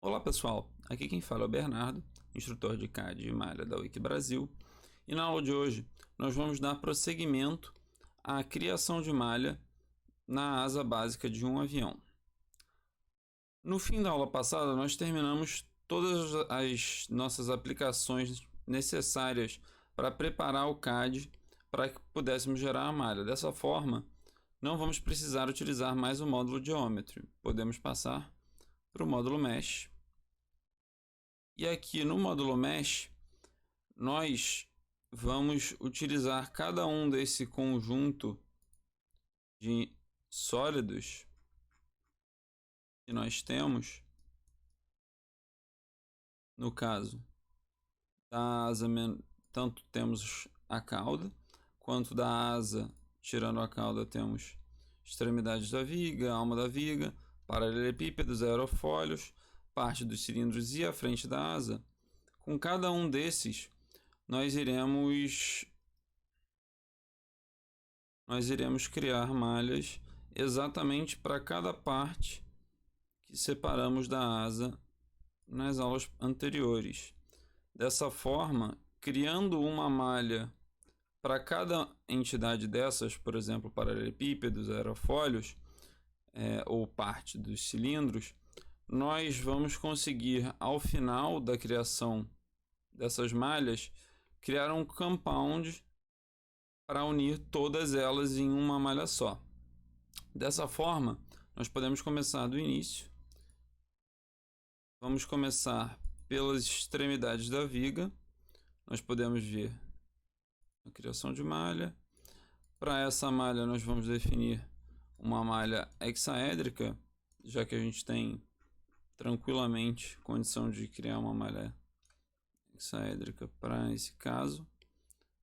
Olá pessoal, aqui quem fala é o Bernardo, instrutor de CAD e malha da Wiki Brasil, e na aula de hoje nós vamos dar prosseguimento à criação de malha na asa básica de um avião. No fim da aula passada nós terminamos todas as nossas aplicações necessárias para preparar o CAD para que pudéssemos gerar a malha. Dessa forma, não vamos precisar utilizar mais o módulo Geometry, podemos passar para o módulo Mesh. E aqui no módulo Mesh, nós vamos utilizar cada um desse conjunto de sólidos que nós temos. No caso da asa, tanto temos a cauda, quanto da asa, tirando a cauda, temos extremidades da viga, alma da viga, paralelepípedos, aerofólios, parte dos cilindros e a frente da asa. Com cada um desses, nós iremos criar malhas exatamente para cada parte que separamos da asa nas aulas anteriores. Dessa forma, criando uma malha para cada entidade dessas, por exemplo, paralelepípedos, aerofólios, ou parte dos cilindros, nós vamos conseguir, ao final da criação dessas malhas, criar um compound para unir todas elas em uma malha só. Dessa forma, nós podemos começar do início. Vamos começar pelas extremidades da viga. Nós podemos ver a criação de malha. Para essa malha, nós vamos definir uma malha hexaédrica, já que a gente tem tranquilamente condição de criar uma malha hexaédrica para esse caso.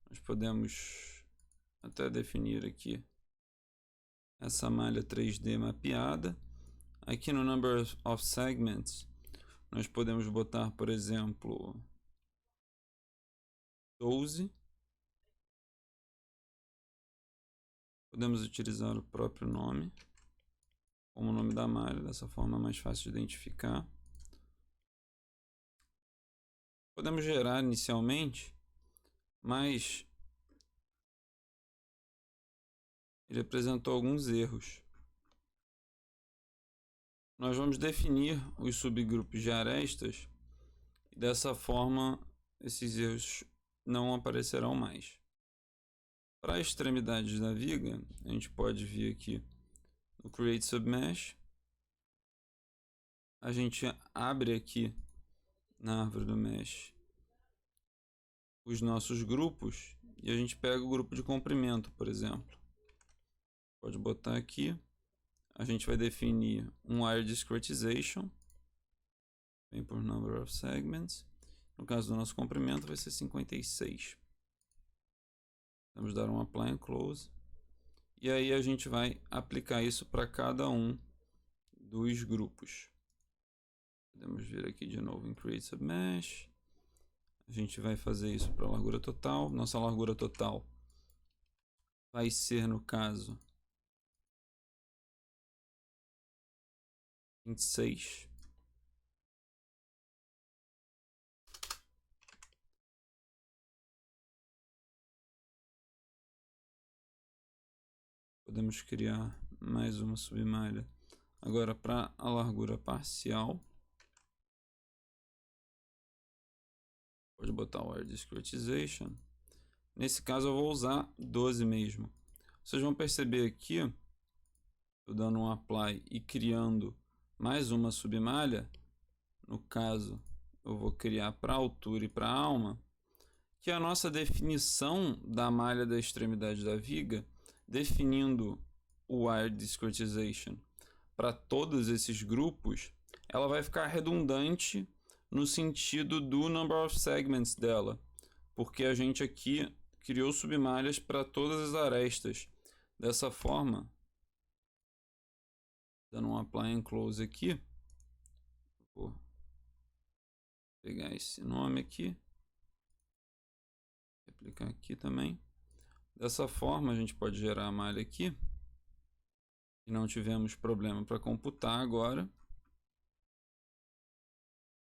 Nós podemos até definir aqui essa malha 3D mapeada. Aqui no Number of Segments, nós podemos botar, por exemplo, 12. Podemos utilizar o próprio nome como nome da malha, dessa forma é mais fácil de identificar. Podemos gerar inicialmente, mas ele apresentou alguns erros. Nós vamos definir os subgrupos de arestas e dessa forma esses erros não aparecerão mais. Para as extremidades da viga, a gente pode vir aqui no Create Submesh. A gente abre aqui na árvore do Mesh os nossos grupos e a gente pega o grupo de comprimento, por exemplo. Pode botar aqui. A gente vai definir um Wire Discretization. Vem por Number of Segments. No caso do nosso comprimento vai ser 56. Vamos dar um Apply and Close. E aí a gente vai aplicar isso para cada um dos grupos. Podemos vir aqui de novo em Create Submesh. A gente vai fazer isso para a largura total. Nossa largura total vai ser, no caso, 26. Podemos criar mais uma submalha agora para a largura parcial. Pode botar o Wire Discretization. Nesse caso eu vou usar 12 mesmo. Vocês vão perceber aqui, eu dando um Apply e criando mais uma submalha. No caso, eu vou criar para altura e para alma, que é a nossa definição da malha da extremidade da viga, definindo o Wire Discretization para todos esses grupos, ela vai ficar redundante no sentido do Number of Segments dela, porque a gente aqui criou submalhas para todas as arestas. Dessa forma, dando um Apply and Close aqui, vou pegar esse nome aqui, aplicar aqui também. Dessa forma a gente pode gerar a malha aqui e não tivemos problema para computar agora.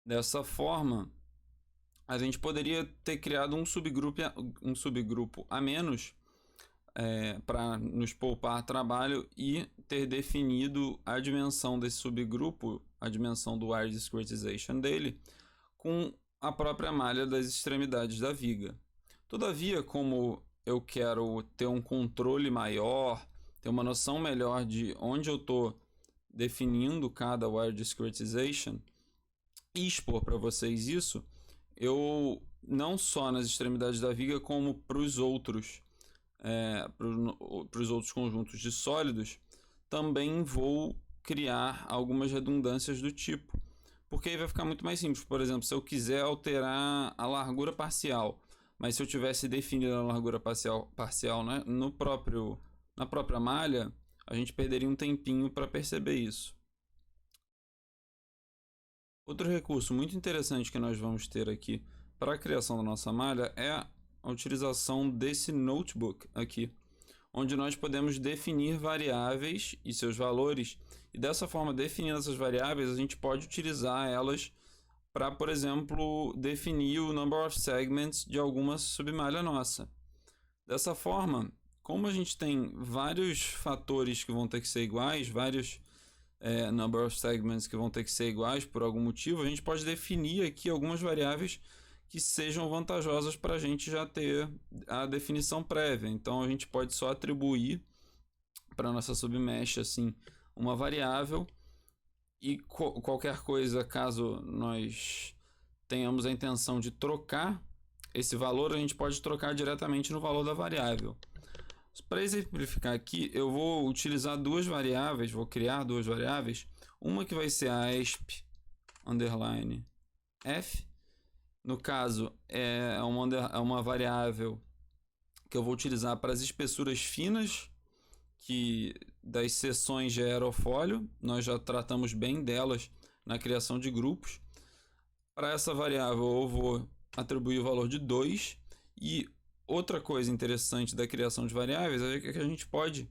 Dessa forma, a gente poderia ter criado um subgrupo a menos para nos poupar trabalho e ter definido a dimensão desse subgrupo, a dimensão do wire discretization dele, com a própria malha das extremidades da viga. Todavia, como eu quero ter um controle maior, ter uma noção melhor de onde eu estou definindo cada wire discretization e expor para vocês isso, eu não só nas extremidades da viga, como para os outros conjuntos de sólidos, também vou criar algumas redundâncias do tipo, porque aí vai ficar muito mais simples. Por exemplo, se eu quiser alterar a largura parcial, mas se eu tivesse definido a largura parcial, né, na própria malha, a gente perderia um tempinho para perceber isso. Outro recurso muito interessante que nós vamos ter aqui para a criação da nossa malha é a utilização desse notebook aqui, onde nós podemos definir variáveis e seus valores, e dessa forma, definindo essas variáveis, a gente pode utilizar elas para, por exemplo, definir o number of segments de alguma submalha nossa. Dessa forma, como a gente tem vários fatores que vão ter que ser iguais, vários number of segments que vão ter que ser iguais por algum motivo, a gente pode definir aqui algumas variáveis que sejam vantajosas para a gente já ter a definição prévia. Então a gente pode só atribuir para nossa submesh assim uma variável, e qualquer coisa, caso nós tenhamos a intenção de trocar esse valor, a gente pode trocar diretamente no valor da variável. Para exemplificar aqui, eu vou utilizar duas variáveis, vou criar duas variáveis. Uma que vai ser a esp underline f. No caso, é uma variável que eu vou utilizar para as espessuras finas das seções de aerofólio. Nós já tratamos bem delas na criação de grupos. Para essa variável eu vou atribuir o valor de 2. E outra coisa interessante da criação de variáveis é que a gente pode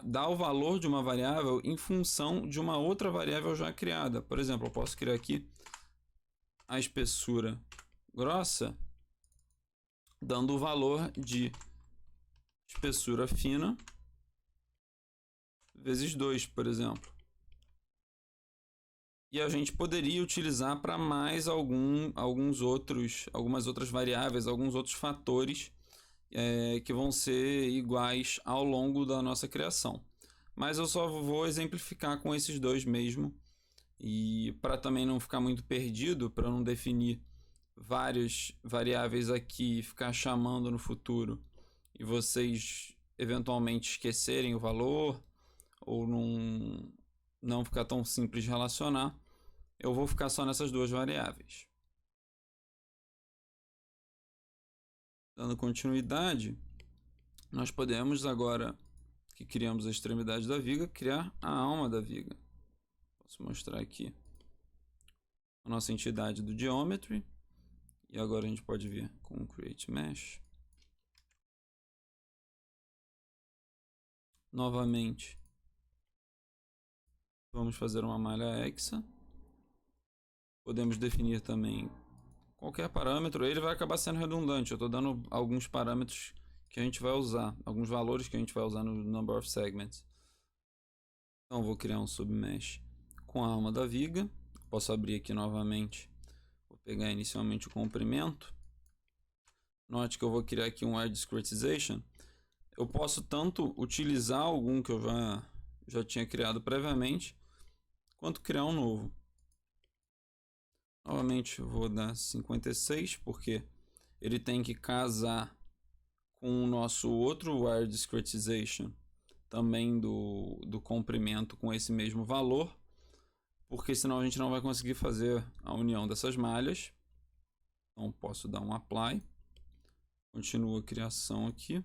dar o valor de uma variável em função de uma outra variável já criada. Por exemplo, eu posso criar aqui a espessura grossa, dando o valor de espessura fina vezes 2, por exemplo. E a gente poderia utilizar para mais algumas outras variáveis, alguns outros fatores que vão ser iguais ao longo da nossa criação. Mas eu só vou exemplificar com esses dois mesmo. E para também não ficar muito perdido, para não definir várias variáveis aqui e ficar chamando no futuro e vocês eventualmente esquecerem o valor ou não ficar tão simples de relacionar, eu vou ficar só nessas duas variáveis. Dando continuidade, nós podemos agora que criamos a extremidade da viga, criar a alma da viga. Posso mostrar aqui a nossa entidade do Geometry. E agora a gente pode vir com o Create Mesh. Novamente, vamos fazer uma malha hexa. Podemos definir também qualquer parâmetro. Ele vai acabar sendo redundante. Eu estou dando alguns parâmetros que a gente vai usar, alguns valores que a gente vai usar no Number of Segments. Então, vou criar um submesh com a alma da viga. Posso abrir aqui novamente. Vou pegar inicialmente o comprimento. Note que eu vou criar aqui um wire discretization. Eu posso tanto utilizar algum que eu já tinha criado previamente, quanto criar um novo. Novamente eu vou dar 56, porque ele tem que casar com o nosso outro wire discretization, também do comprimento, com esse mesmo valor, porque senão a gente não vai conseguir fazer a união dessas malhas. Então posso dar um apply, continua a criação aqui.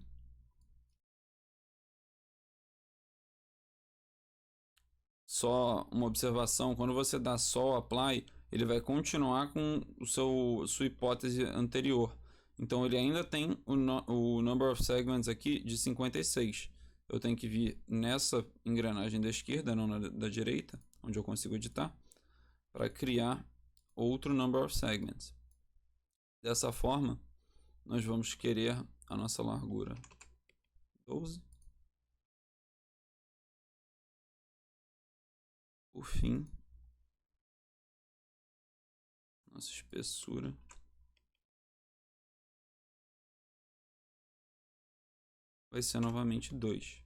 Só uma observação, quando você dá só o apply, ele vai continuar com sua hipótese anterior. Então ele ainda tem o number of segments aqui de 56. Eu tenho que vir nessa engrenagem da esquerda, não da direita, onde eu consigo editar, para criar outro number of segments. Dessa forma, nós vamos querer a nossa largura 12. Por fim, nossa espessura vai ser novamente 2.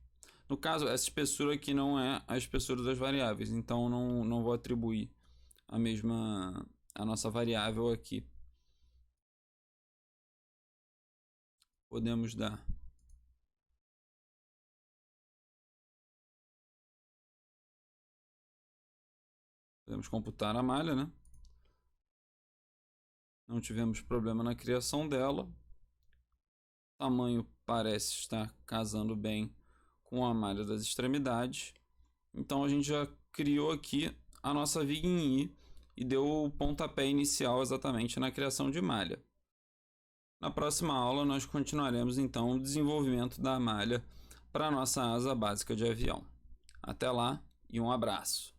No caso, essa espessura aqui não é a espessura das variáveis, então não vou atribuir a nossa variável aqui. Podemos computar a malha, né? Não tivemos problema na criação dela. O tamanho parece estar casando bem com a malha das extremidades. Então a gente já criou aqui a nossa viga em I e deu o pontapé inicial exatamente na criação de malha. Na próxima aula nós continuaremos então o desenvolvimento da malha para a nossa asa básica de avião. Até lá e um abraço!